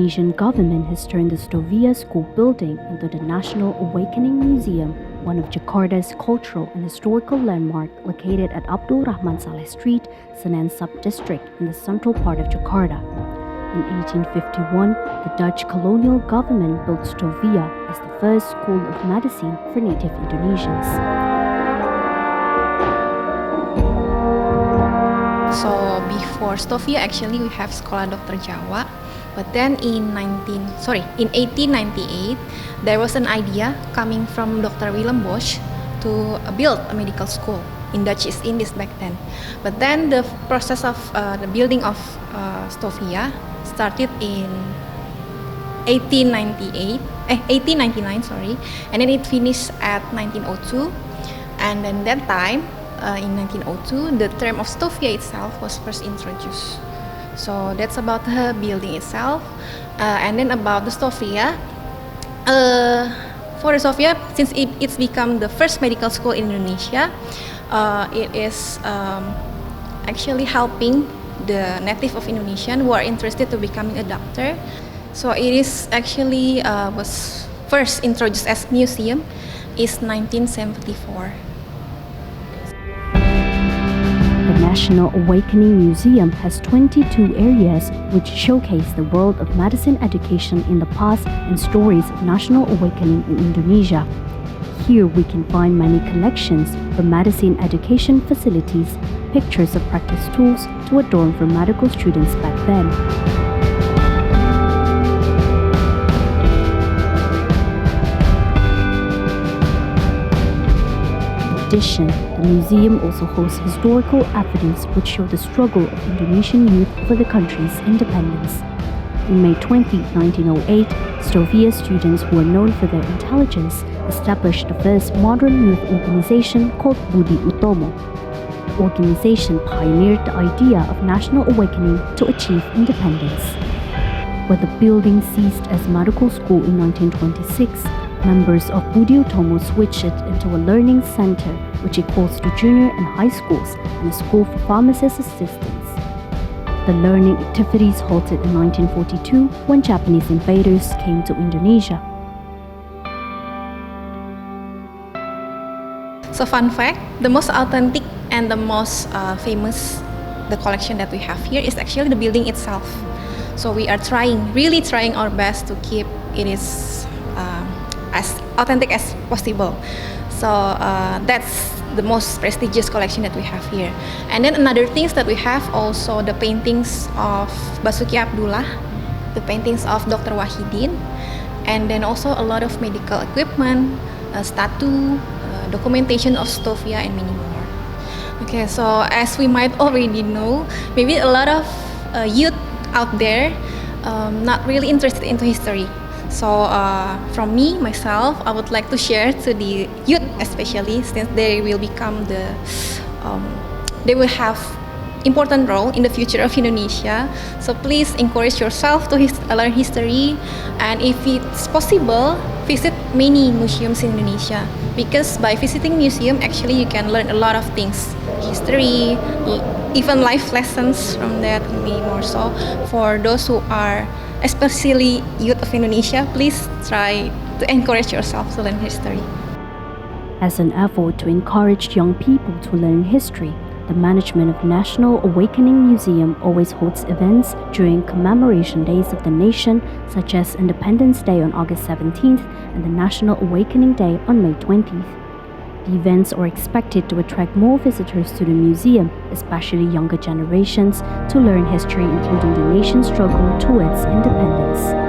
Indonesian government has turned the Stovia School building into the National Awakening Museum, one of Jakarta's cultural and historical landmark located at Abdul Rahman Saleh Street, Senen Sub-district in the central part of Jakarta. In 1851, the Dutch colonial government built Stovia as the first school of medicine for native Indonesians. So before Stovia, actually we have Sekolah Dokter Jawa, but then in 1898, there was an idea coming from Dr. Willem Bosch to build a medical school in Dutch East Indies back then. But then the process of the building of Stovia started in 1899, and then it finished at 1902. And then that time, in 1902, the term of Stovia itself was first introduced. So that's about the building itself. And then about the Stovia, for the Stovia, since it's become the first medical school in Indonesia, it is actually helping the native of Indonesian who are interested to becoming a doctor. So it is actually was first introduced as museum is 1974. The National Awakening Museum has 22 areas which showcase the world of medicine education in the past and stories of national awakening in Indonesia. Here we can find many collections for medicine education facilities, pictures of practice tools to adorn for medical students back then. In addition, the museum also hosts historical evidence which show the struggle of Indonesian youth for the country's independence. In May 20, 1908, Stovia students who are known for their intelligence established the first modern youth organization called Boedi Oetomo. The organization pioneered the idea of national awakening to achieve independence. When the building ceased as medical school in 1926, members of Boedi Oetomo switched it into a learning center which equals to junior and high schools and a school for pharmacist assistants. The learning activities halted in 1942 when Japanese invaders came to Indonesia. So fun fact, the most authentic and the most famous, the collection that we have here is actually the building itself. So we are really trying our best to keep it is as authentic as possible. So that's the most prestigious collection that we have here. And then another things that we have also the paintings of Basuki Abdullah, the paintings of Dr. Wahidin, and then also a lot of medical equipment, statue, documentation of Stovia, and many more. Okay, so as we might already know, maybe a lot of youth out there not really interested into history. So from me, myself, I would like to share to the youth especially, since they will become they will have important role in the future of Indonesia. So please encourage yourself to learn history, and if it's possible, visit many museums in Indonesia, because by visiting museum, actually you can learn a lot of things, history, even life lessons from that, and many more. So for those who are especially youth of Indonesia, please try to encourage yourself to learn history. As an effort to encourage young people to learn history, the management of National Awakening Museum always holds events during commemoration days of the nation, such as Independence Day on August 17th and the National Awakening Day on May 20th. The events are expected to attract more visitors to the museum, especially younger generations, to learn history including the nation's struggle towards independence.